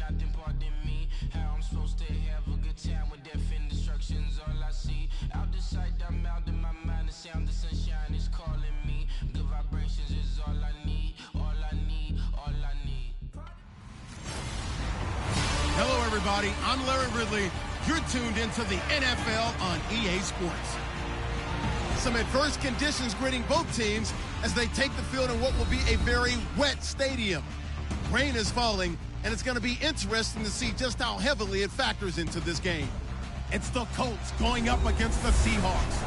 nothing pardon me. How I'm supposed to have a good time with death and destruction's all I see. Out the sight, I'm out in my mind. The sound of sunshine is calling me. Good vibrations is all I need. All I need, all I need. Hello, everybody. I'm Larry Ridley. You're tuned into the NFL on EA Sports. Some adverse conditions greeting both teams as they take the field in what will be a very wet stadium. Rain is falling, and it's going to be interesting to see just how heavily it factors into this game. It's the Colts going up against the Seahawks.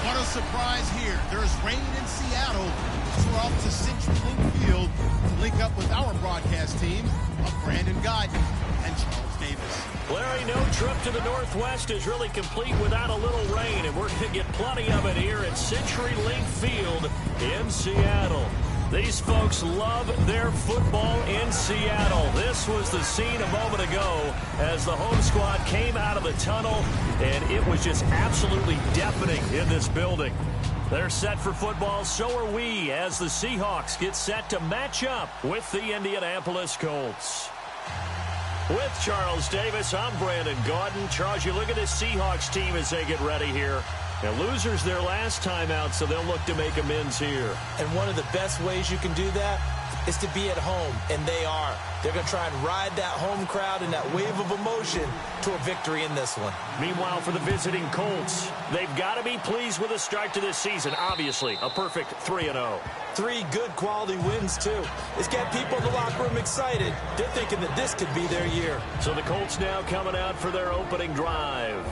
What a surprise here. There's rain in Seattle. So we're off to CenturyLink Field to link up with our broadcast team of Brandon Godden and Charles Davis. Larry, no trip to the Northwest is really complete without a little rain, and we're going to get plenty of it here at CenturyLink Field in Seattle. These folks love their football in Seattle. This was the scene a moment ago as the home squad came out of the tunnel, and it was just absolutely deafening in this building. They're set for football, so are we, as the Seahawks get set to match up with the Indianapolis Colts. With Charles Davis, I'm Brandon Gaudin. Charles, you look at this Seahawks team as they get ready here. Now, losers their last time out, so they'll look to make amends here. And one of the best ways you can do that is to be at home, and they are. They're going to try and ride that home crowd and that wave of emotion to a victory in this one. Meanwhile, for the visiting Colts, they've got to be pleased with the start to this season. Obviously, a perfect 3-0. 3 good quality wins, too. It's got people in the locker room excited. They're thinking that this could be their year. So the Colts now coming out for their opening drive.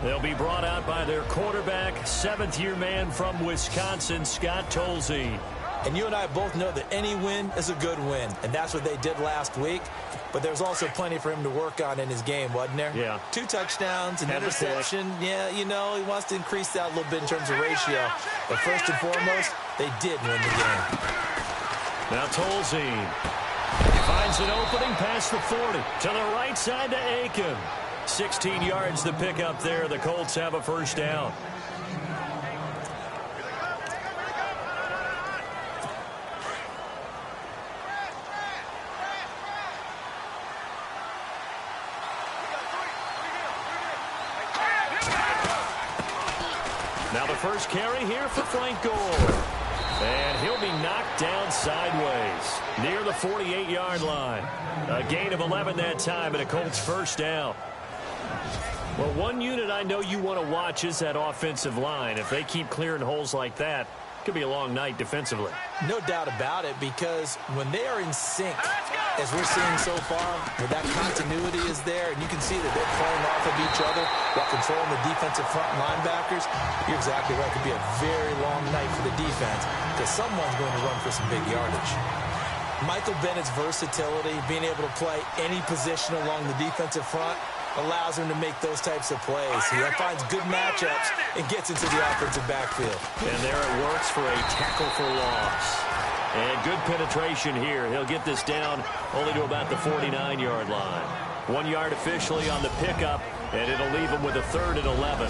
They'll be brought out by their quarterback, 7th-year man from Wisconsin, Scott Tolzien. And you and I both know that any win is a good win, and that's what they did last week. But there's also plenty for him to work on in his game, wasn't there? Yeah. 2 touchdowns, an interception. Yeah, you know, he wants to increase that a little bit in terms of ratio. But first and foremost, they did win the game. Now Tolzien finds an opening past the 40 to the right side to Aiken. 16 yards to pick up there. The Colts have a first down. Now the first carry here for Frank Gore. And he'll be knocked down sideways near the 48-yard line. A gain of 11 that time and a Colts first down. Well, one unit I know you want to watch is that offensive line. If they keep clearing holes like that, it could be a long night defensively. No doubt about it, because when they are in sync, as we're seeing so far, where that continuity is there, and you can see that they're playing off of each other while controlling the defensive front linebackers, you're exactly right. It could be a very long night for the defense, because someone's going to run for some big yardage. Michael Bennett's versatility, being able to play any position along the defensive front, allows him to make those types of plays. He finds good matchups and gets into the offensive backfield. And there it works for a tackle for loss. And good penetration here. He'll get this down only to about the 49-yard line. 1 yard officially on the pickup, and it'll leave him with a 3rd and 11.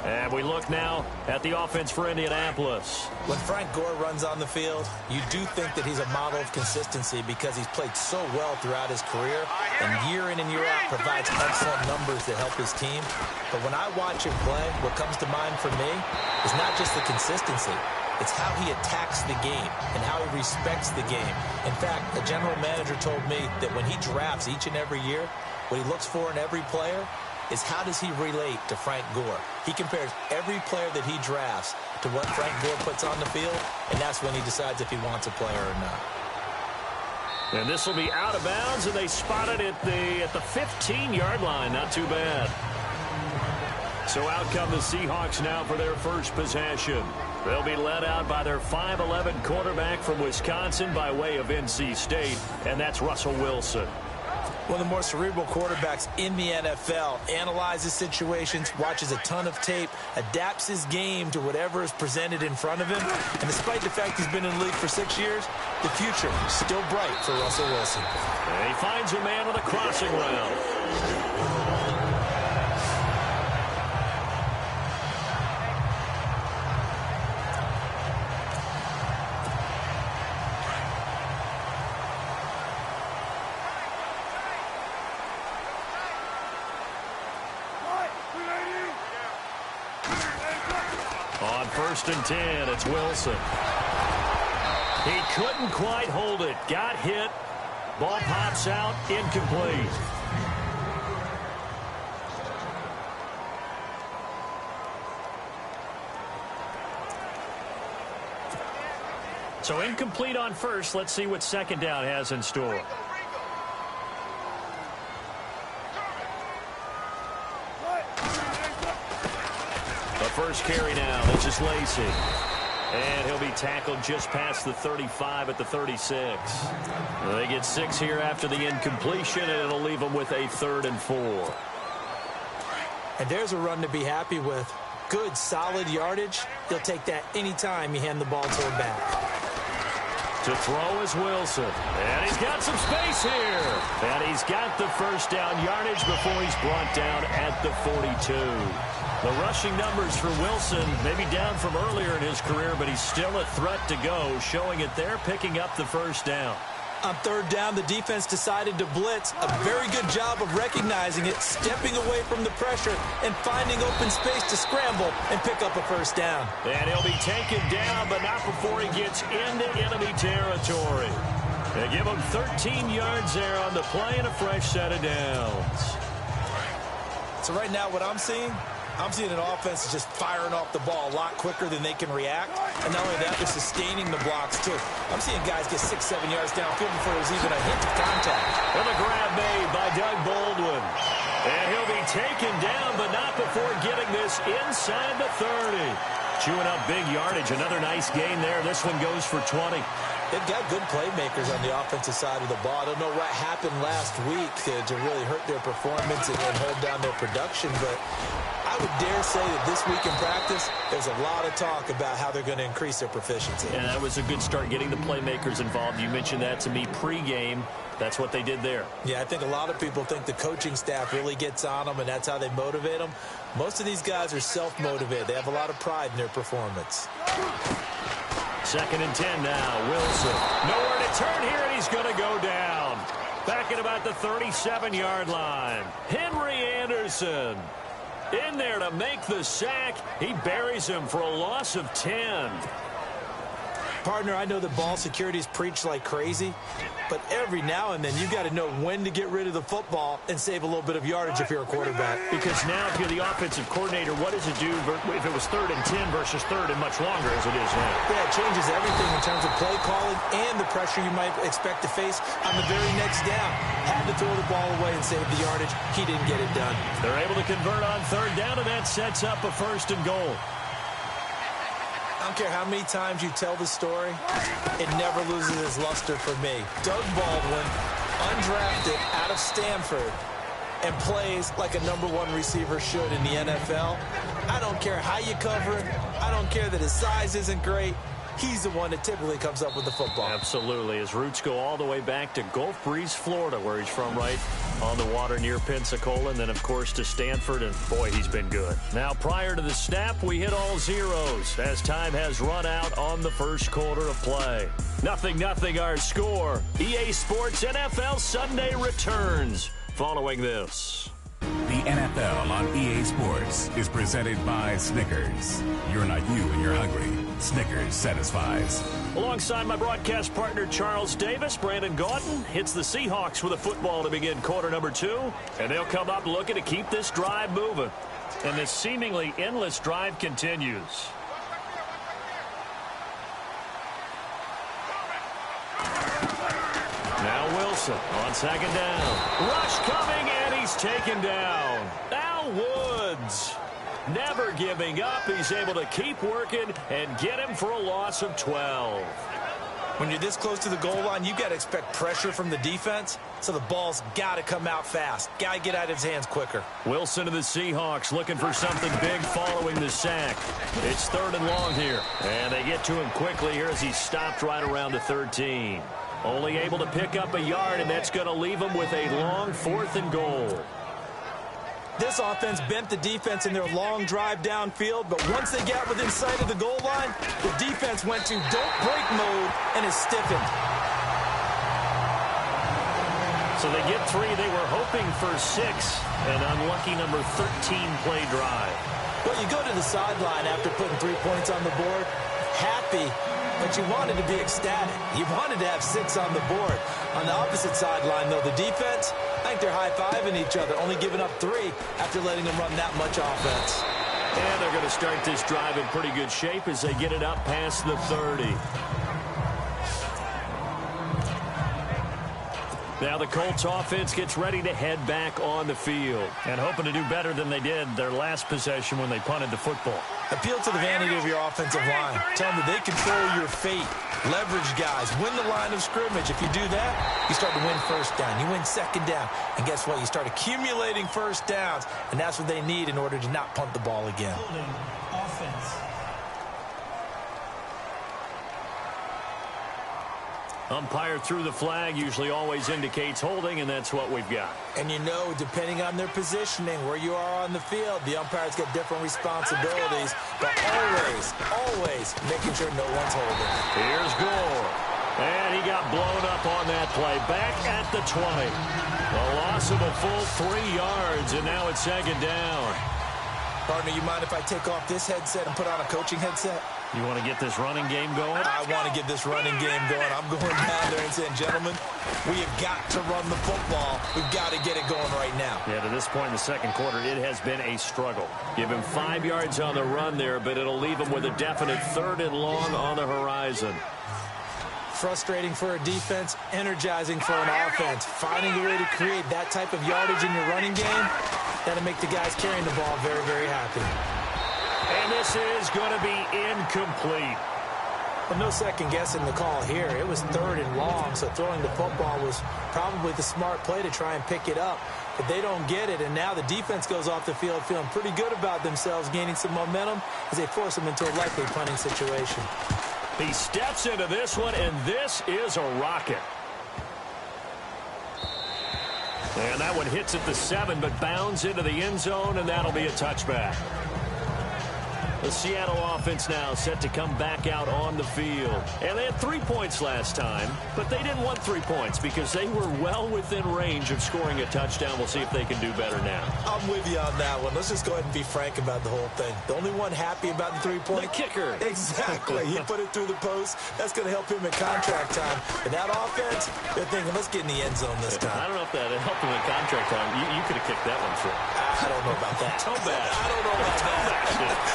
And we look now at the offense for Indianapolis. When Frank Gore runs on the field, you do think that he's a model of consistency because he's played so well throughout his career, and year in and year out provides excellent numbers that help his team. But when I watch him play, what comes to mind for me is not just the consistency. It's how he attacks the game and how he respects the game. In fact, a general manager told me that when he drafts each and every year, what he looks for in every player is how does he relate to Frank Gore. He compares every player that he drafts to what Frank Gore puts on the field, and that's when he decides if he wants a player or not. And this will be out of bounds, and they spot it at the 15-yard line. Not too bad. So out come the Seahawks now for their first possession. They'll be led out by their 5'11 quarterback from Wisconsin by way of NC State, and that's Russell Wilson. One of the more cerebral quarterbacks in the NFL, analyzes situations, watches a ton of tape, adapts his game to whatever is presented in front of him. And despite the fact he's been in the league for 6 years, the future is still bright for Russell Wilson. And he finds a man with a crossing route. first and 10. It's Wilson. He couldn't quite hold it. Got hit. Ball pops out. Incomplete. So incomplete on first. Let's see what second down has in store. The first carry now. This is Lacy. And he'll be tackled just past the 35 at the 36. They get 6 here after the incompletion, and it'll leave them with a 3rd and 4. And there's a run to be happy with. Good, solid yardage. He'll take that anytime you hand the ball to him back. To throw is Wilson. And he's got some space here. And he's got the first down yardage before he's brought down at the 42. The rushing numbers for Wilson maybe down from earlier in his career, but he's still a threat to go, showing it there, picking up the first down. On 3rd down, the defense decided to blitz. A very good job of recognizing it, stepping away from the pressure, and finding open space to scramble and pick up a first down. And he'll be taken down, but not before he gets into enemy territory. They give him 13 yards there on the play and a fresh set of downs. So right now what I'm seeing an offense just firing off the ball a lot quicker than they can react. And not only that, they're sustaining the blocks, too. I'm seeing guys get 6-7 yards downfield before there's even a hint of contact. And the grab made by Doug Baldwin. And he'll be taken down, but not before getting this inside the 30. Chewing up big yardage. Another nice gain there. This one goes for 20. They've got good playmakers on the offensive side of the ball. I don't know what happened last week to really hurt their performance and hold down their production, but I would dare say that this week in practice, there's a lot of talk about how they're going to increase their proficiency. And that was a good start, getting the playmakers involved. You mentioned that to me pregame. That's what they did there. Yeah, I think a lot of people think the coaching staff really gets on them, and that's how they motivate them. Most of these guys are self-motivated. They have a lot of pride in their performance. 2nd and 10 now. Wilson. Nowhere to turn here, and he's going to go down. Back at about the 37-yard line. Henry Anderson in there to make the sack. He buries him for a loss of 10. Partner, I know that ball security is preached like crazy, but every now and then you got to know when to get rid of the football and save a little bit of yardage if you're a quarterback. Because now if you're the offensive coordinator, what does it do if it was 3rd and 10 versus 3rd and much longer as it is now? Yeah, it changes everything in terms of play calling and the pressure you might expect to face on the very next down. Had to throw the ball away and save the yardage. He didn't get it done. They're able to convert on 3rd down, and that sets up a 1st and goal. I don't care how many times you tell the story, it never loses its luster for me. Doug Baldwin, undrafted out of Stanford, and plays like a #1 receiver should in the NFL. I don't care how you cover it. I don't care that his size isn't great. He's the one that typically comes up with the football. Absolutely. His roots go all the way back to Gulf Breeze, Florida, where he's from, right on the water near Pensacola, and then, of course, to Stanford, and, boy, he's been good. Now, prior to the snap, we hit all zeros as time has run out on the first quarter of play. 0-0 our score. EA Sports NFL Sunday returns following this. The NFL on EA Sports is presented by Snickers. You're not you when you're hungry. Snickers satisfies. Alongside my broadcast partner Charles Davis, Brandon Gaudin hits the Seahawks with a football to begin quarter number 2. And they'll come up looking to keep this drive moving. And this seemingly endless drive continues. Now Wilson on 2nd down. Rush coming, and he's taken down. Al Woods. Never giving up. He's able to keep working and get him for a loss of 12. When you're this close to the goal line, you got to expect pressure from the defense, so the ball's got to come out fast. Got to get out of his hands quicker. Wilson to the Seahawks looking for something big following the sack. It's 3rd and long here, and they get to him quickly here as he's stopped right around the 13. Only able to pick up a yard, and that's going to leave him with a long 4th and goal. This offense bent the defense in their long drive downfield, but once they got within sight of the goal line, the defense went to don't break mode and is stiffened. So they get 3. They were hoping for 6. An unlucky number 13 play drive. Well, you go to the sideline after putting 3 points on the board, happy, but you wanted to be ecstatic. You wanted to have 6 on the board. On the opposite sideline, though, the defense, I think they're high-fiving each other, only giving up 3 after letting them run that much offense. And they're going to start this drive in pretty good shape as they get it up past the 30. Now the Colts offense gets ready to head back on the field. And hoping to do better than they did their last possession when they punted the football. Appeal to the vanity of your offensive line. Tell them that they control your fate. Leverage guys. Win the line of scrimmage. If you do that, you start to win first down. You win second down. And guess what? You start accumulating first downs. And that's what they need in order to not punt the ball again. Offense. Umpire threw the flag, usually always indicates holding, and that's what we've got. And you know, depending on their positioning, where you are on the field, the umpires get different responsibilities, but always making sure no one's holding. Here's Gore. And he got blown up on that play. Back at the 20. A loss of a full 3 yards, and now it's second down. Partner, you mind if I take off this headset and put on a coaching headset? You want to get this running game going? I want to get this running game going. I'm going down there and saying, gentlemen, we have got to run the football. We've got to get it going right now. Yeah, to this point in the second quarter, it has been a struggle. Give him 5 yards on the run there, but it'll leave him with a definite 3rd and long on the horizon. Frustrating for a defense, energizing for an offense. Finding a way to create that type of yardage in your running game, that'll make the guys carrying the ball very, very happy. And this is going to be incomplete. Well, no second guessing the call here. It was 3rd and long, so throwing the football was probably the smart play to try and pick it up. But they don't get it, and now the defense goes off the field feeling pretty good about themselves, gaining some momentum as they force them into a likely punting situation. He steps into this one, and this is a rocket. And that one hits at the 7, but bounds into the end zone, and that'll be a touchback. The Seattle offense now set to come back out on the field. And they had 3 points last time, but they didn't want 3 points because they were well within range of scoring a touchdown. We'll see if they can do better now. I'm with you on that one. Let's just go ahead and be frank about the whole thing. The only one happy about the 3-point? The kicker. Exactly. He put it through the post. That's going to help him in contract time. But that offense, they're thinking, let's get in the end zone this time. I don't know if that helped him in contract time. You could have kicked that one through. I don't know about that. Toe bad. I don't know about that.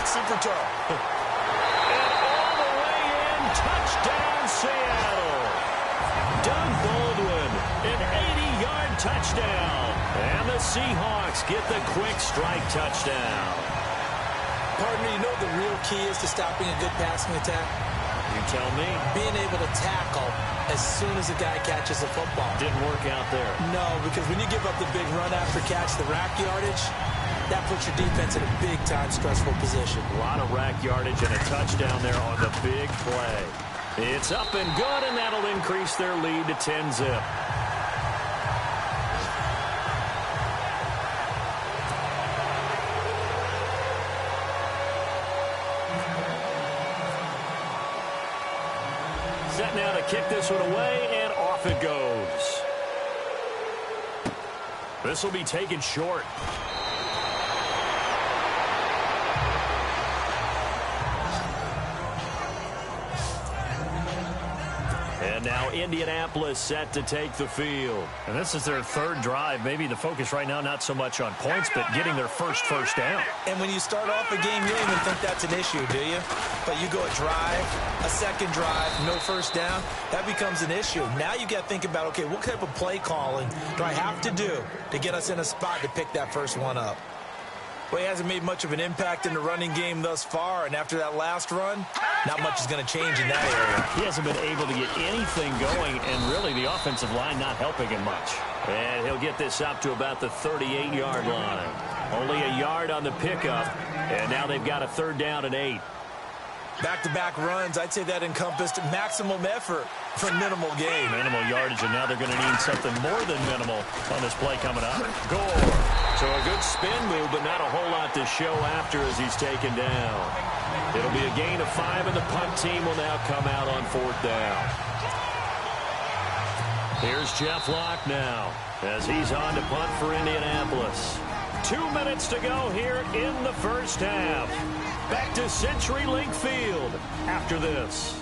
Super toe. And all the way in, touchdown Seattle. Doug Baldwin, an 80-yard touchdown. And the Seahawks get the quick strike touchdown. Partner, you know what the real key is to stopping a good passing attack? You tell me. Being able to tackle as soon as a guy catches the football. Didn't work out there. No, because when you give up the big run after catch, the rack yardage, that puts your defense in a big-time stressful position. A lot of rack yardage and a touchdown there on the big play. It's up and good, and that'll increase their lead to 10-zip. Set now to kick this one away, and off it goes. This will be taken short. And now Indianapolis set to take the field. And this is their 3rd drive. Maybe the focus right now not so much on points, but getting their first down. And when you start off a game, you don't even think that's an issue, do you? But you go a drive, a second drive, no first down, that becomes an issue. Now you got to think about, okay, what type of play calling do I have to do to get us in a spot to pick that first one up? Well, he hasn't made much of an impact in the running game thus far, and after that last run, not much is going to change in that area. He hasn't been able to get anything going, and really the offensive line not helping him much. And he'll get this up to about the 38-yard line. Only a yard on the pickup, and now they've got a 3rd down and 8. Back-to-back runs, I'd say that encompassed maximum effort for minimal gain. Minimal yardage, and now they're going to need something more than minimal on this play coming up. Gore. So a good spin move, but not a whole lot to show after as he's taken down. It'll be a gain of 5, and the punt team will now come out on 4th down. Here's Jeff Locke now as he's on to punt for Indianapolis. 2 minutes to go here in the first half. Back to CenturyLink Field after this.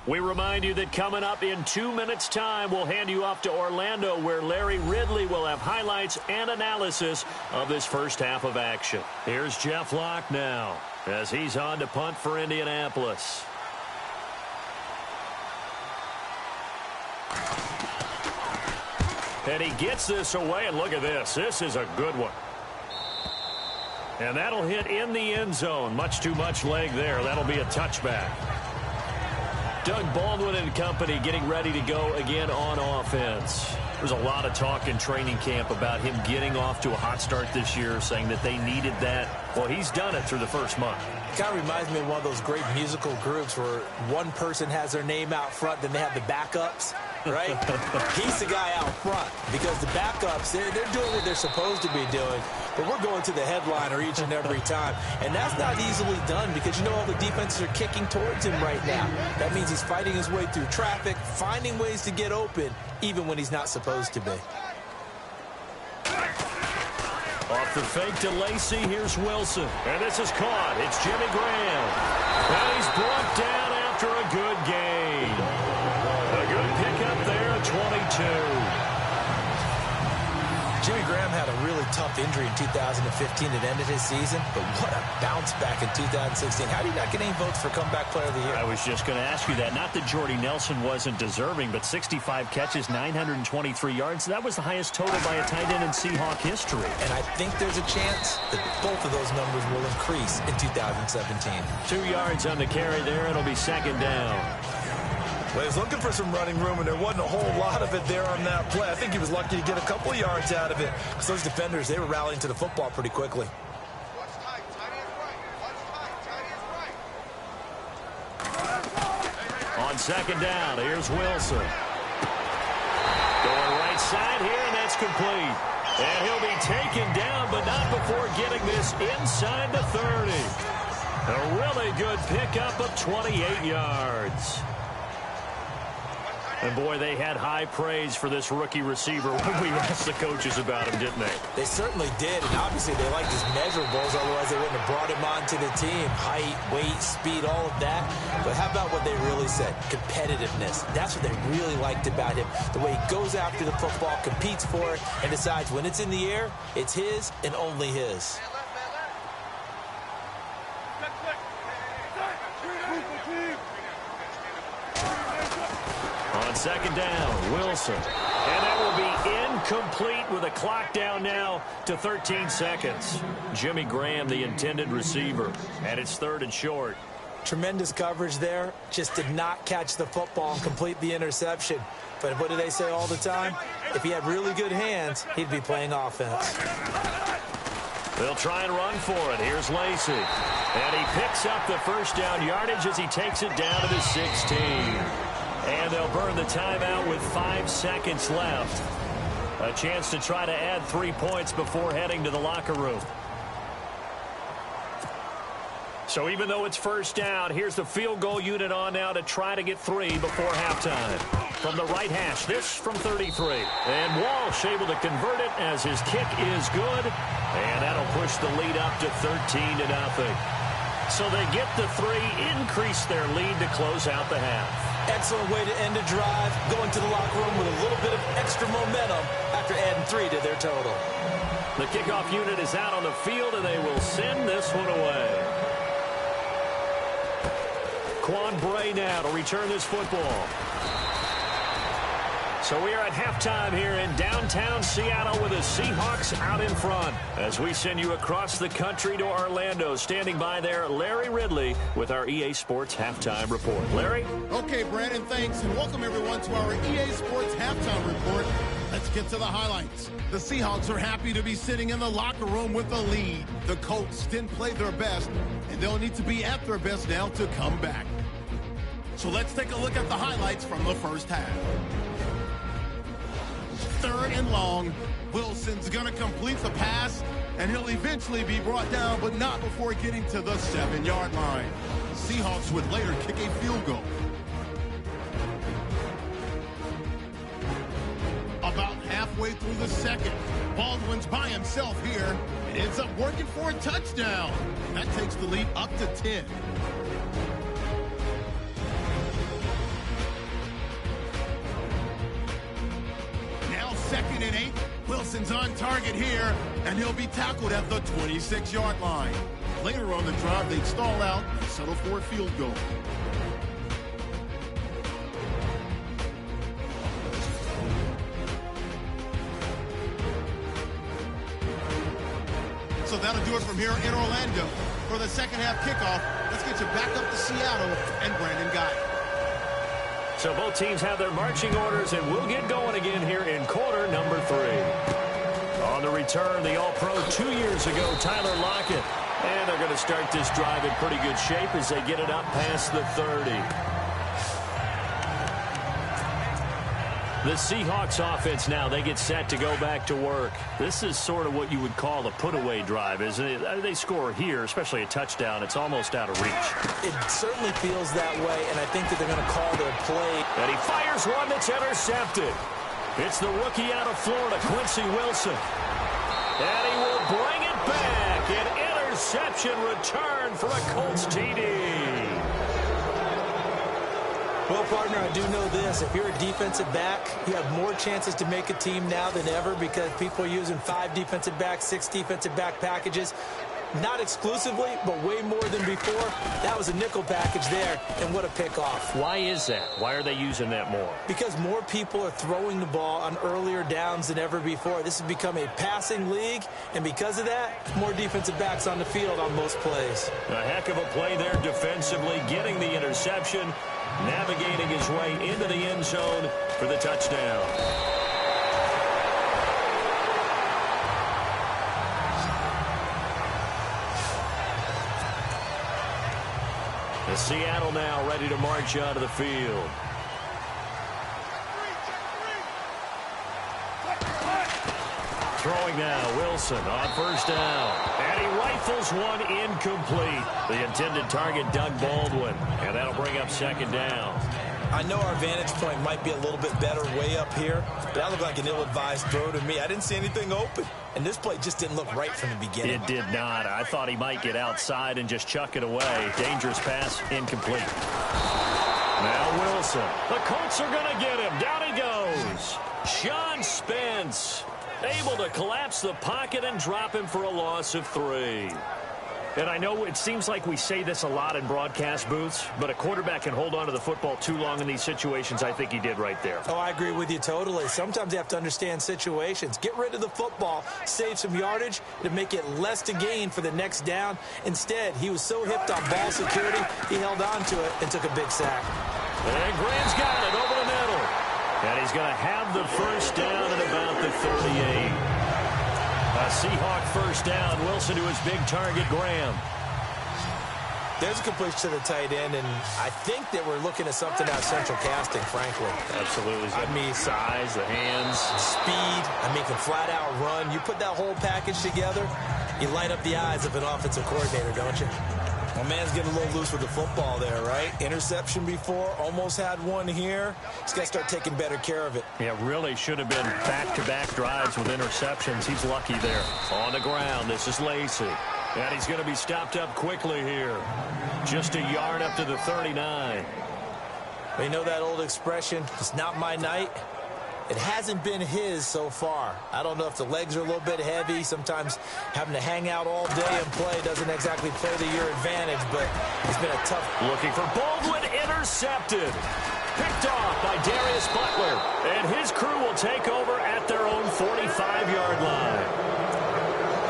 We remind you that coming up in 2 minutes' time, we'll hand you off to Orlando, where Larry Ridley will have highlights and analysis of this first half of action. Here's Jeff Locke now as he's on to punt for Indianapolis. And he gets this away, and look at this. This is a good one. And that'll hit in the end zone. Much too much leg there. That'll be a touchback. Doug Baldwin and company getting ready to go again on offense. There's a lot of talk in training camp about him getting off to a hot start this year, saying that they needed that. Well, he's done it through the first month. It kind of reminds me of one of those great musical groups where one person has their name out front, then they have the backups, right? He's the guy out front because the backups, they're doing what they're supposed to be doing, but we're going to the headliner each and every time, and that's not easily done because, you know, all the defenses are kicking towards him right now. That means he's fighting his way through traffic, finding ways to get open, even when he's not supposed to be. Off the fake to Lacy, here's Wilson. And this is caught. It's Jimmy Graham. And he's brought down after a good gain. A good pickup there at 22. Jimmy Graham had a really tough injury in 2015 that ended his season, but what a bounce back in 2016. How do you not get any votes for Comeback Player of the Year? I was just going to ask you that. Not that Jordy Nelson wasn't deserving, but 65 catches, 923 yards. That was the highest total by a tight end in Seahawk history. And I think there's a chance that both of those numbers will increase in 2017. 2 yards on the carry there. It'll be second down. Well, he was looking for some running room, and there wasn't a whole lot of it there on that play. I think he was lucky to get a couple of yards out of it because those defenders, they were rallying to the football pretty quickly. On second down, here's Wilson. Going right side here, and that's complete. And he'll be taken down, but not before getting this inside the 30. A really good pickup of 28 yards. And, boy, they had high praise for this rookie receiver when we asked the coaches about him, didn't they? They certainly did, and obviously they liked his measurables, otherwise they wouldn't have brought him onto the team. Height, weight, speed, all of that. But how about what they really said? Competitiveness. That's what they really liked about him. The way he goes after the football, competes for it, and decides when it's in the air, it's his and only his. On second down, Wilson. And that will be incomplete with a clock down now to 13 seconds. Jimmy Graham, the intended receiver, and it's third and short. Tremendous coverage there. Just did not catch the football and complete the interception. But what do they say all the time? If he had really good hands, he'd be playing offense. They'll try and run for it. Here's Lacy. And he picks up the first down yardage as he takes it down to the 16. And they'll burn the timeout with 5 seconds left. A chance to try to add 3 points before heading to the locker room. So even though it's first down, here's the field goal unit on now to try to get 3 before halftime. From the right hash, this from 33. And Walsh able to convert it as his kick is good. And that'll push the lead up to 13-0. So they get the 3, increase their lead to close out the half. Excellent way to end a drive, going to the locker room with a little bit of extra momentum after adding 3 to their total. The kickoff unit is out on the field, and they will send this one away. Quan Bray now to return this football. So we are at halftime here in downtown Seattle with the Seahawks out in front. As we send you across the country to Orlando, standing by there, Larry Ridley with our EA Sports Halftime Report. Larry? Okay, Brandon, thanks, and welcome everyone to our EA Sports Halftime Report. Let's get to the highlights. The Seahawks are happy to be sitting in the locker room with a lead. The Colts didn't play their best, and they'll need to be at their best now to come back. So let's take a look at the highlights from the first half. 3rd and long. Wilson's going to complete the pass, and he'll eventually be brought down, but not before getting to the 7-yard line. Seahawks would later kick a field goal. halfway through the second. Baldwin's by himself here and ends up working for a touchdown. That takes the lead up to 10. Now 2nd and 8. Wilson's on target here, and he'll be tackled at the 26-yard line. Later on the drive, they'd stall out and settle for a field goal. So that'll do it from here in Orlando. For the second half kickoff, let's get you back up to Seattle and Brandon Guy. So both teams have their marching orders, and we'll get going again here in quarter number 3. On the return, the All-Pro 2 years ago, Tyler Lockett. And they're going to start this drive in pretty good shape as they get it up past the 30. The Seahawks offense now, they get set to go back to work. This is sort of what you would call a put-away drive, isn't it? They score here, especially a touchdown. It's almost out of reach. It certainly feels that way, and I think that they're going to call their play. And he fires one that's intercepted. It's the rookie out of Florida, Quincy Wilson. And he will bring it back. An interception return for a Colts TD. Well, partner, I do know this. If you're a defensive back, you have more chances to make a team now than ever because people are using 5 defensive backs, 6 defensive back packages. Not exclusively, but way more than before. That was a nickel package there, and what a pickoff. Why is that? Why are they using that more? Because more people are throwing the ball on earlier downs than ever before. This has become a passing league, and because of that, more defensive backs on the field on most plays. A heck of a play there defensively, getting the interception, navigating his way into the end zone for the touchdown. Seattle now ready to march out of the field. Throwing now, Wilson on first down. And he rifles one incomplete. The intended target, Doug Baldwin. And that'll bring up 2nd down. I know our vantage point might be a little bit better way up here, but that looked like an ill-advised throw to me. I didn't see anything open, and this play just didn't look right from the beginning. It did not. I thought he might get outside and just chuck it away. Dangerous pass, incomplete. Now Wilson. The Colts are going to get him. Down he goes. Sean Spence able to collapse the pocket and drop him for a loss of 3. And I know it seems like we say this a lot in broadcast booths, but a quarterback can hold on to the football too long in these situations. I think he did right there. Oh, I agree with you totally. Sometimes you have to understand situations. Get rid of the football, save some yardage to make it less to gain for the next down. Instead, he was so hipped on ball security, he held on to it and took a big sack. And Graham's got it over the middle. And he's going to have the first down at about the 38. A Seahawk first down. Wilson to his big target, Graham. There's a completion to the tight end, and I think that we're looking at something out of central casting, frankly. Absolutely. I mean, size, the hands. Speed. I mean, can flat out run. You put that whole package together, you light up the eyes of an offensive coordinator, don't you? My man's getting a little loose with the football there, right? Interception before, almost had one here. He's got to start taking better care of it. Yeah, really should have been back-to-back drives with interceptions. He's lucky there. On the ground, this is Lacy. And he's going to be stopped up quickly here. Just a yard up to the 39. Well, you know that old expression, it's not my night? It hasn't been his so far. I don't know if the legs are a little bit heavy. Sometimes having to hang out all day and play doesn't exactly play to your advantage, but it's been a tough. Looking for Baldwin, intercepted. Picked off by Darius Butler. And his crew will take over at their own 45-yard line.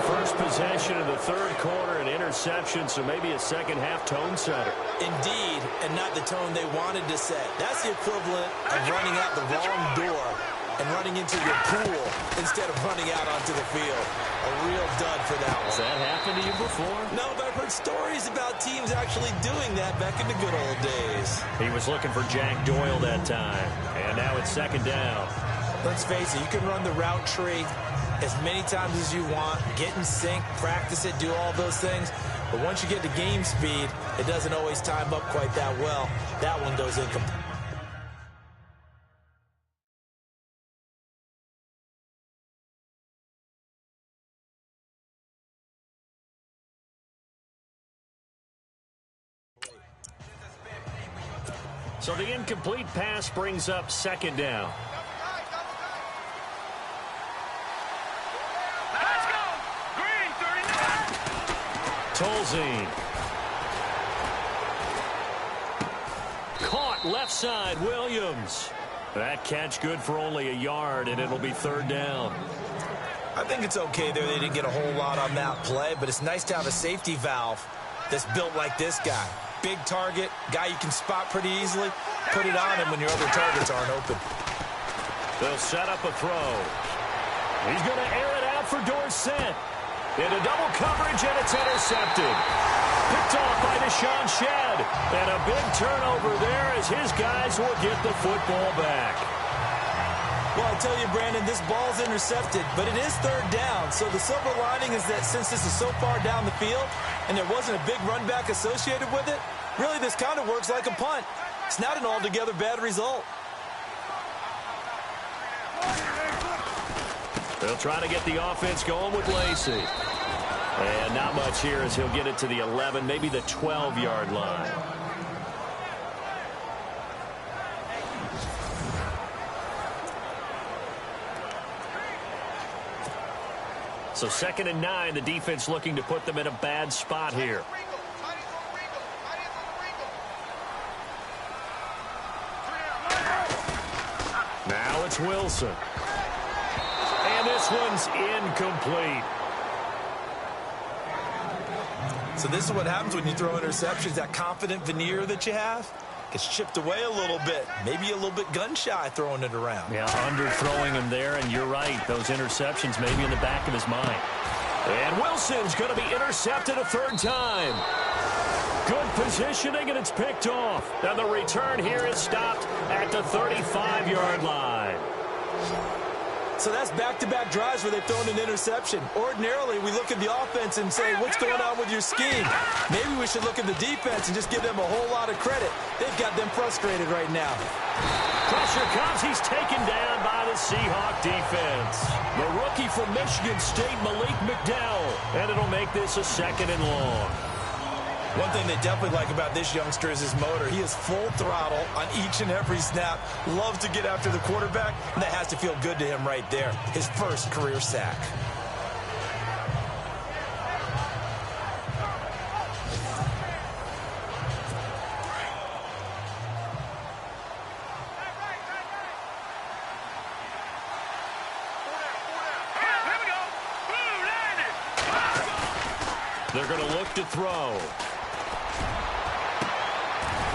First possession of the 3rd quarter, an interception, so maybe a second-half tone setter. Indeed, and not the tone they wanted to set. That's the equivalent of running out the wrong door and running into your pool instead of running out onto the field. A real dud for that one. Has that happened to you before? No, but I've heard stories about teams actually doing that back in the good old days. He was looking for Jack Doyle that time, and now it's 2nd down. Let's face it, you can run the route tree as many times as you want, get in sync, practice it, do all those things. But once you get to game speed, it doesn't always time up quite that well. That one goes incomplete. So the incomplete pass brings up second down. Let's go! Green, 39! Tolzien. Caught left side, Williams. That catch good for only a yard, and it'll be third down. I think it's okay there. They didn't get a whole lot on that play, but it's nice to have a safety valve that's built like this guy. Big target, guy you can spot pretty easily. Put it on him when your other targets aren't open. They'll set up a throw. He's going to air it out for Dorsett. Into double coverage, and it's intercepted. Picked off by Deshaun Shedd. And a big turnover there as his guys will get the football back. Well, I tell you, Brandon, this ball's intercepted, but it is third down. So the silver lining is that since this is so far down the field and there wasn't a big run back associated with it, really this kind of works like a punt. It's not an altogether bad result. They'll try to get the offense going with Lacey. And not much here as he'll get it to the 11, maybe the 12-yard line. So 2nd and 9, the defense looking to put them in a bad spot here. Now it's Wilson. And this one's incomplete. So this is what happens when you throw interceptions. That confident veneer that you have gets chipped away a little bit. Maybe a little bit gun-shy throwing it around. Yeah, underthrowing him there, and you're right. Those interceptions maybe in the back of his mind. And Wilson's going to be intercepted a third time. Good positioning, and it's picked off. And the return here is stopped at the 35-yard line. So that's back-to-back drives where they've thrown an interception. Ordinarily, we look at the offense and say, what's going on with your scheme? Maybe we should look at the defense and just give them a whole lot of credit. They've got them frustrated right now. Pressure comes. He's taken down by the Seahawk defense. The rookie from Michigan State, Malik McDowell. And it'll make this a 2nd and long. One thing they definitely like about this youngster is his motor. He is full throttle on each and every snap. Loves to get after the quarterback, and that has to feel good to him right there. His first career sack. They're going to look to throw.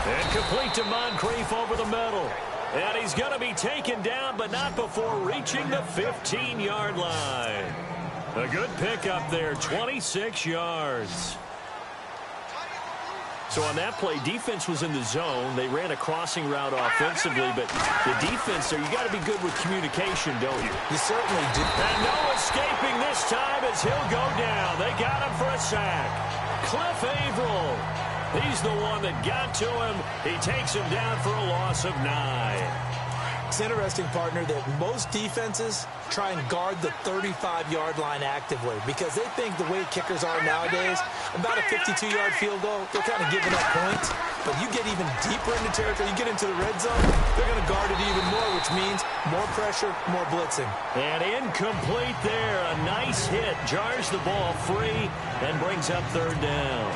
And complete to Moncrief over the middle. And he's going to be taken down, but not before reaching the 15-yard line. A good pickup there, 26 yards. So on that play, defense was in the zone. They ran a crossing route offensively, but the defense there, you got to be good with communication, don't you? You certainly do. And no escaping this time as he'll go down. They got him for a sack. Cliff Averill. He's the one that got to him. He takes him down for a loss of 9. It's interesting, partner, that most defenses try and guard the 35-yard line actively because they think the way kickers are nowadays, about a 52-yard field goal, they're kind of giving up points. But you get even deeper into territory, you get into the red zone, they're going to guard it even more, which means more pressure, more blitzing. And incomplete there. A nice hit. Jars the ball free and brings up third down.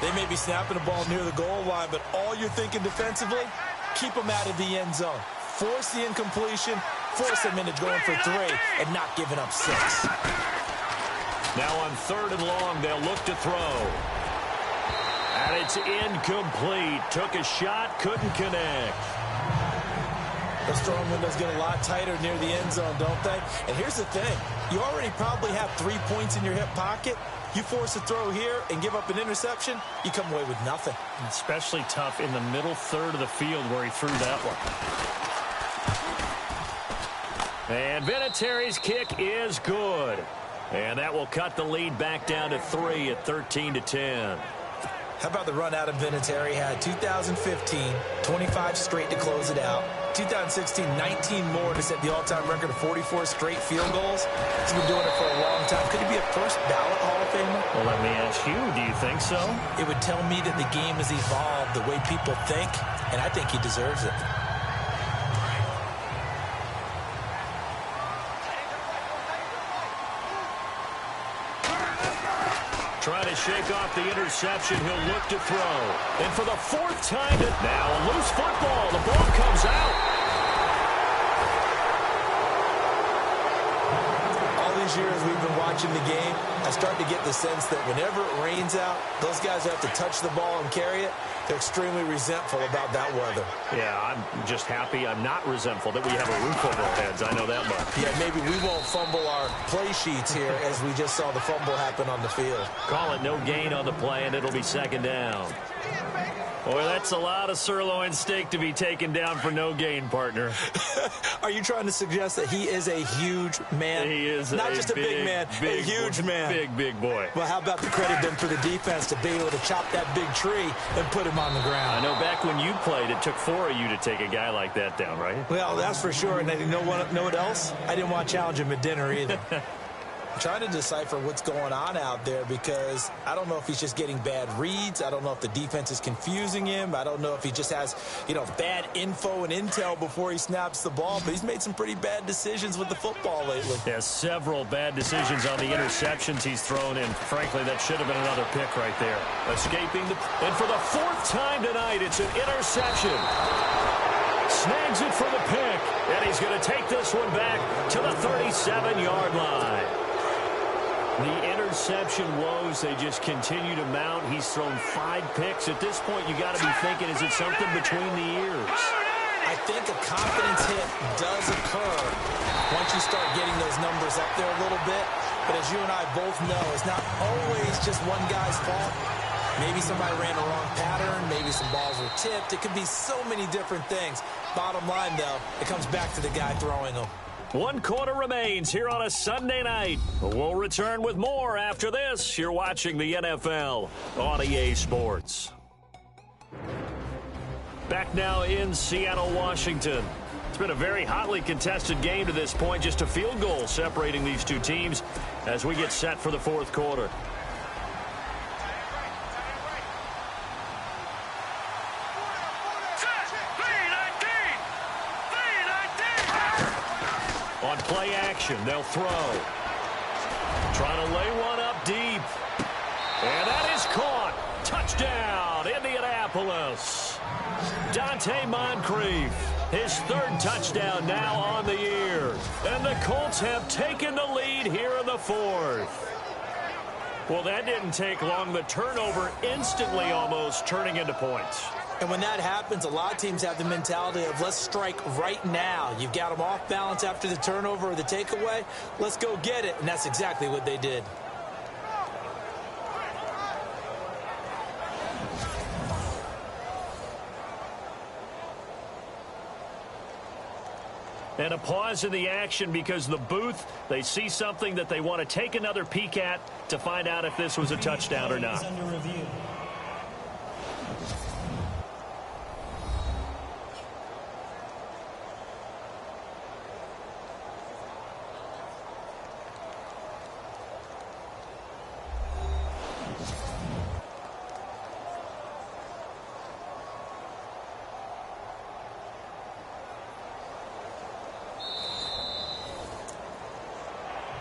They may be snapping the ball near the goal line, but all you're thinking defensively, keep them out of the end zone. Force the incompletion, force them into going for 3, and not giving up 6. Now on 3rd and long, they'll look to throw. And it's incomplete. Took a shot, couldn't connect. Those throwing windows get a lot tighter near the end zone, don't they? And here's the thing. You already probably have 3 points in your hip pocket. You force a throw here and give up an interception, you come away with nothing. Especially tough in the middle third of the field where he threw that one. And Vinatieri's kick is good. And that will cut the lead back down to 3 at 13-10. How about the run Adam Vinatieri had? 2015, 25 straight to close it out. 2016, 19 more to set the all-time record of 44 straight field goals. He's been doing it for a long time. Could he be a first ballot Hall of Famer? Well, let me ask you, do you think so? It would tell me that the game has evolved the way people think, and I think he deserves it. Trying to shake off the interception. He'll look to throw. And for the fourth time, now a loose football. The ball comes out. All these years we've been watching the game, I start to get the sense that whenever it rains out, those guys who have to touch the ball and carry it, they're extremely resentful about that weather. Yeah, I'm just happy I'm not resentful that we have a roof over our heads. I know that much. Yeah, maybe we won't fumble our play sheets here as we just saw the fumble happen on the field. Call it no gain on the play, and it'll be second down. Boy, that's a lot of sirloin steak to be taken down for no gain, partner. Are you trying to suggest that he is a huge man? He is not just a big man, a huge man. Big boy. Well, how about the credit then for the defense to be able to chop that big tree and put him on the ground? I know back when you played, it took 4 of you to take a guy like that down, right? Well, that's for sure. And you know what else? I didn't want to challenge him at dinner either. I'm trying to decipher what's going on out there because I don't know if he's just getting bad reads. I don't know if the defense is confusing him. I don't know if he just has, bad info and intel before he snaps the ball. But he's made some pretty bad decisions with the football lately. Yeah, several bad decisions on the interceptions he's thrown, and frankly, that should have been another pick right there. And for the fourth time tonight, it's an interception. Snags it for the pick, and he's going to take this one back to the 37-yard line. The interception woes, they just continue to mount. He's thrown 5 picks. At this point, you got to be thinking, is it something between the ears? I think a confidence hit does occur once you start getting those numbers up there a little bit. But as you and I both know, it's not always just one guy's fault. Maybe somebody ran a wrong pattern. Maybe some balls were tipped. It could be so many different things. Bottom line, though, it comes back to the guy throwing them. 1 quarter remains here on a Sunday night. We'll return with more after this. You're watching the NFL on EA Sports. Back now in Seattle, Washington. It's been a very hotly contested game to this point. Just a field goal separating these two teams as we get set for the fourth quarter. On play action, they'll throw. Trying to lay one up deep. And that is caught. Touchdown, Indianapolis. Dante Moncrief, his 3rd touchdown now on the year. And the Colts have taken the lead here in the 4th. Well, that didn't take long. The turnover instantly almost turning into points. And when that happens, a lot of teams have the mentality of let's strike right now. You've got them off balance after the turnover or the takeaway. Let's go get it. And that's exactly what they did. And a pause in the action because the booth, they see something that they want to take another peek at to find out if this was a touchdown or not.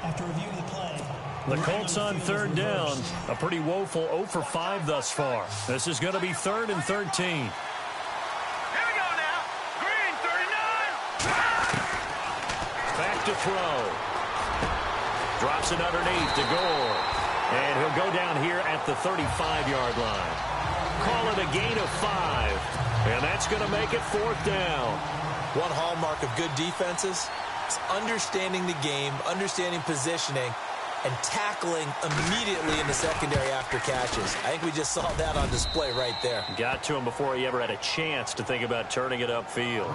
After reviewing the play, the Colts on 3rd down. A pretty woeful 0 for 5 thus far. This is going to be 3rd and 13. Here we go now. Green, 39. Back to throw. Drops it underneath to Gore. And he'll go down here at the 35-yard line. Call it a gain of 5. And that's going to make it 4th down. One hallmark of good defenses is understanding the game, understanding positioning, and tackling immediately in the secondary after catches. I think we just saw that on display right there. Got to him before he ever had a chance to think about turning it upfield.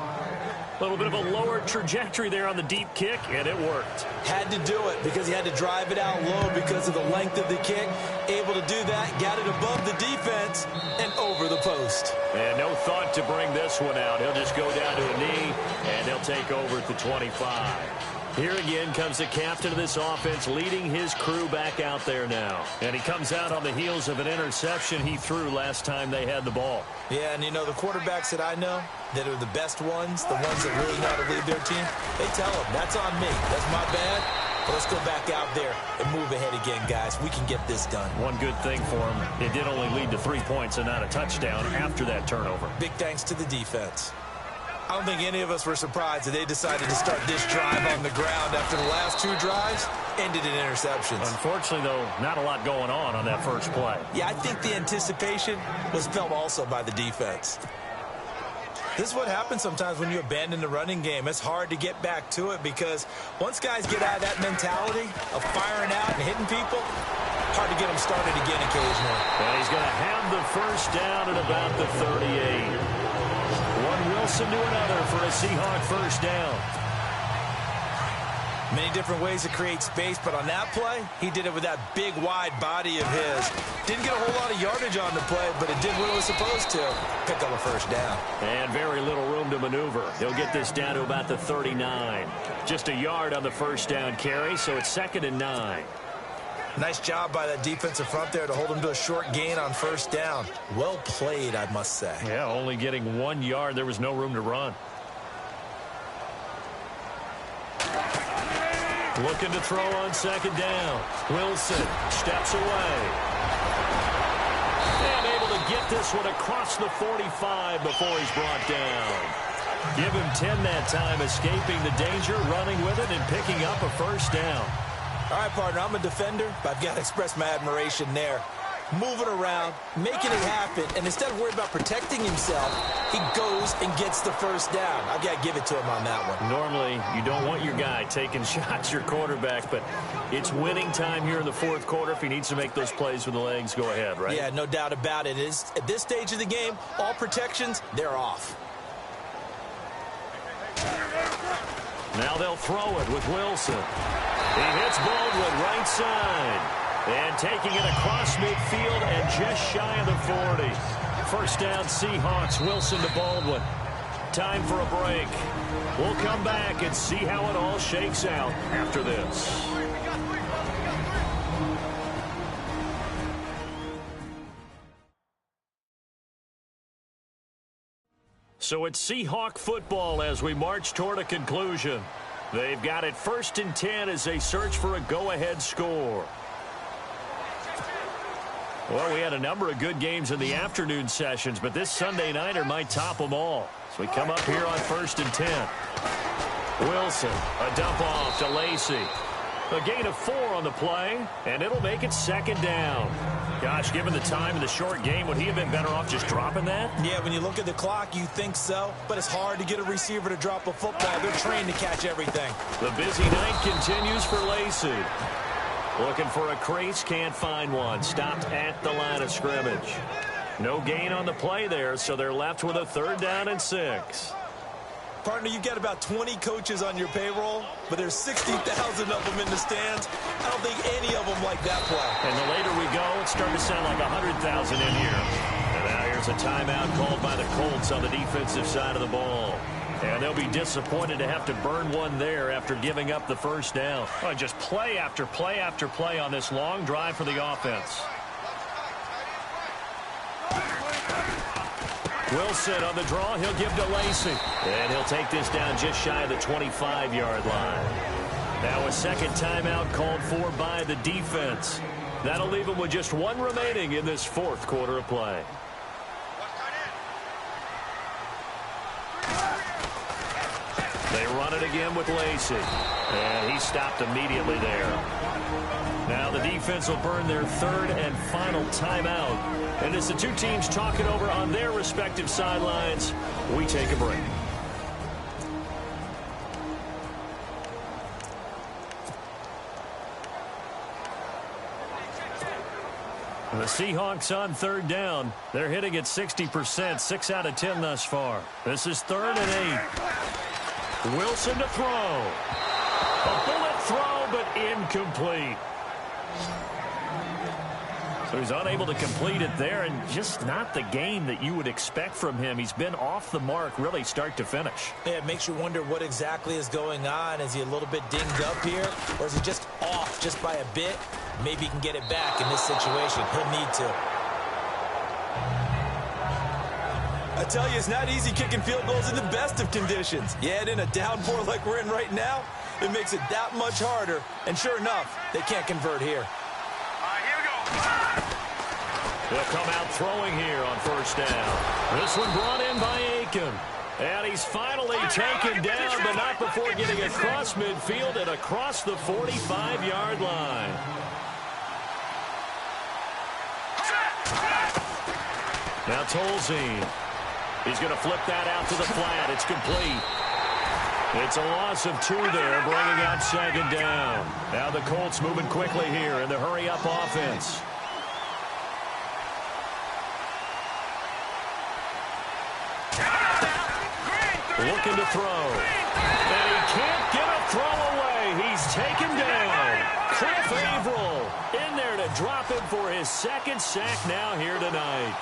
A little bit of a lower trajectory there on the deep kick, and it worked. Had to do it because he had to drive it out low because of the length of the kick. Able to do that, got it above the defense and over the post. And no thought to bring this one out. He'll just go down to a knee, and they'll take over at the 25. Here again comes the captain of this offense leading his crew back out there now. And he comes out on the heels of an interception he threw last time they had the ball. Yeah, and you know, the quarterbacks that I know that are the best ones, the ones that really know how to lead their team, they tell them, that's on me. That's my bad. But let's go back out there and move ahead again, guys. We can get this done. One good thing for him, it did only lead to 3 points and not a touchdown after that turnover. Big thanks to the defense. I don't think any of us were surprised that they decided to start this drive on the ground after the last 2 drives ended in interceptions. Unfortunately, though, not a lot going on that first play. Yeah, I think the anticipation was felt also by the defense. This is what happens sometimes when you abandon the running game. It's hard to get back to it because once guys get out of that mentality of firing out and hitting people, hard to get them started again occasionally. And he's going to have the first down at about the 38. One Wilson to another for a Seahawk first down. Many different ways to create space, but on that play, he did it with that big, wide body of his. Didn't get a whole lot of yardage on the play, but it did what it was supposed to. Pick up a first down. And very little room to maneuver. He'll get this down to about the 39. Just a yard on the first down carry, so it's 2nd and 9. Nice job by that defensive front there to hold him to a short gain on first down. Well played, I must say. Yeah, only getting 1 yard. There was no room to run. Looking to throw on 2nd down. Wilson steps away. And able to get this one across the 45 before he's brought down. Give him 10 that time, escaping the danger, running with it, and picking up a first down. All right, partner, I'm a defender, but I've got to express my admiration there. Moving around, making it happen, and instead of worrying about protecting himself, he goes and gets the first down. I've got to give it to him on that one. Normally, you don't want your guy taking shots, your quarterback, but it's winning time here in the 4th quarter. If he needs to make those plays with the legs, go ahead, right? Yeah, no doubt about it. At this stage of the game, all protections, they're off. Now they'll throw it with Wilson. He hits Baldwin right side. And taking it across midfield and just shy of the 40. First down, Seahawks. Wilson to Baldwin. Time for a break. We'll come back and see how it all shakes out after this. So it's Seahawk football as we march toward a conclusion. They've got it 1st and 10 as they search for a go-ahead score. Well, we had a number of good games in the afternoon sessions, but this Sunday nighter might top them all. So we come up here on 1st and 10. Wilson, a dump off to Lacey. A gain of 4 on the play, and it'll make it 2nd down. Gosh, given the time in the short game, would he have been better off just dropping that? Yeah, when you look at the clock, you think so, but it's hard to get a receiver to drop a football. They're trained to catch everything. The busy night continues for Lacey. Looking for a crease, can't find one. Stopped at the line of scrimmage. No gain on the play there, so they're left with a 3rd down and 6. Partner, you've got about 20 coaches on your payroll, but there's 60,000 of them in the stands. I don't think any of them like that play. And the later we go, it's starting to sound like 100,000 in here. And now here's a timeout called by the Colts on the defensive side of the ball. And they'll be disappointed to have to burn one there after giving up the first down. Oh, just play after play after play on this long drive for the offense. Wilson on the draw. He'll give to Lacey. And he'll take this down just shy of the 25-yard line. Now a 2nd timeout called for by the defense. That'll leave them with just 1 remaining in this 4th quarter of play. They run it again with Lacey. And he stopped immediately there. Now the defense will burn their 3rd and final timeout. And as the two teams talk it over on their respective sidelines, we take a break. The Seahawks on third down. They're hitting at 60%, 6 out of 10 thus far. This is 3rd and 8. Wilson to throw. A bullet throw, but incomplete. So he's unable to complete it there, and just not the game that you would expect from him. He's been off the mark really start to finish. Yeah, it makes you wonder what exactly is going on. Is he a little bit dinged up here, or is he just off just by a bit? Maybe he can get it back in this situation. He'll need to. I tell you, it's not easy kicking field goals in the best of conditions. Yeah, and in a downpour like we're in right now, it makes it that much harder. And sure enough, they can't convert here. He'll come out throwing here on first down. This one brought in by Aiken. And he's finally taken down, but not before getting across midfield and across the 45-yard line. Now Tolzien. He's going to flip that out to the flat. It's complete. It's a loss of 2 there, bringing out 2nd down. Now the Colts moving quickly here in the hurry-up offense. Looking to throw. And he can't get a throw away. He's taken down. Cliff Averill in there to drop him for his 2nd sack now here tonight.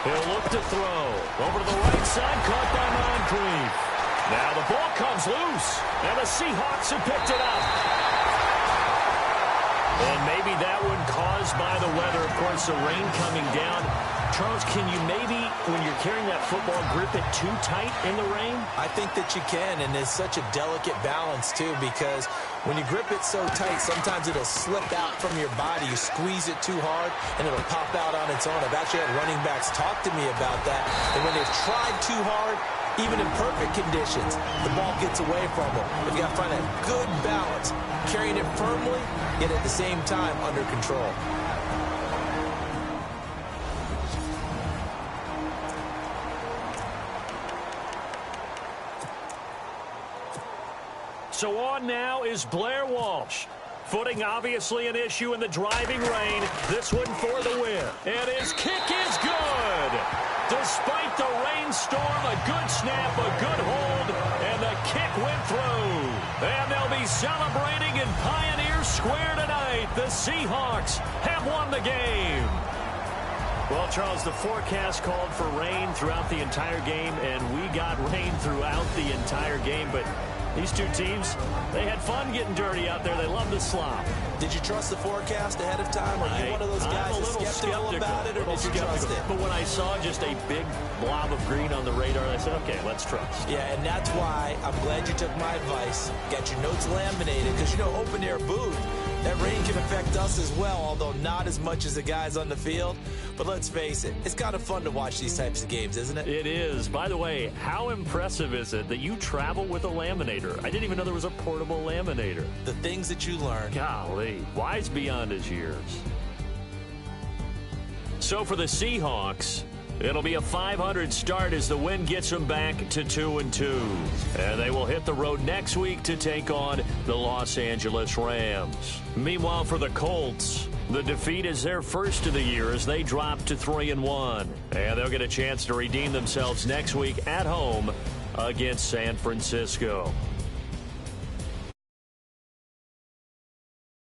He'll look to throw. Over to the right side, caught by Moncrief. Now the ball comes loose, and the Seahawks have picked it up. And maybe that one caused by the weather, of course, the rain coming down. Charles, can you maybe, when you're carrying that football, grip it too tight in the rain? I think that you can, and it's such a delicate balance, too, because when you grip it so tight, sometimes it'll slip out from your body. You squeeze it too hard, and it'll pop out on its own. I've actually had running backs talk to me about that, and when they've tried too hard, even in perfect conditions, the ball gets away from them. You've got to find a good balance, carrying it firmly, yet at the same time under control. So on now is Blair Walsh. Footing obviously an issue in the driving rain. This one for the win. And his kick is good. Despite the rainstorm, a good snap, a good hold, and the kick went through. And they'll be celebrating in Pioneer Square tonight. The Seahawks have won the game. Well, Charles, the forecast called for rain throughout the entire game, and we got rain throughout the entire game, but these two teams, they had fun getting dirty out there. They love the slop. Did you trust the forecast ahead of time? Are you one of those guys that's skeptical about it, or did you trust it? But when I saw just a big blob of green on the radar, I said, okay, let's trust. Yeah, and that's why I'm glad you took my advice. Got your notes laminated, because, you know, open-air booth, that rain can affect us as well, although not as much as the guys on the field. But let's face it, it's kind of fun to watch these types of games, isn't it? It is. By the way, how impressive is it that you travel with a laminator? I didn't even know there was a portable laminator. The things that you learn. Golly, wise beyond his years. So for the Seahawks, it'll be a 500 start as the win gets them back to 2-2. And they will hit the road next week to take on the Los Angeles Rams. Meanwhile, for the Colts, the defeat is their first of the year as they drop to 3-1. And they'll get a chance to redeem themselves next week at home against San Francisco.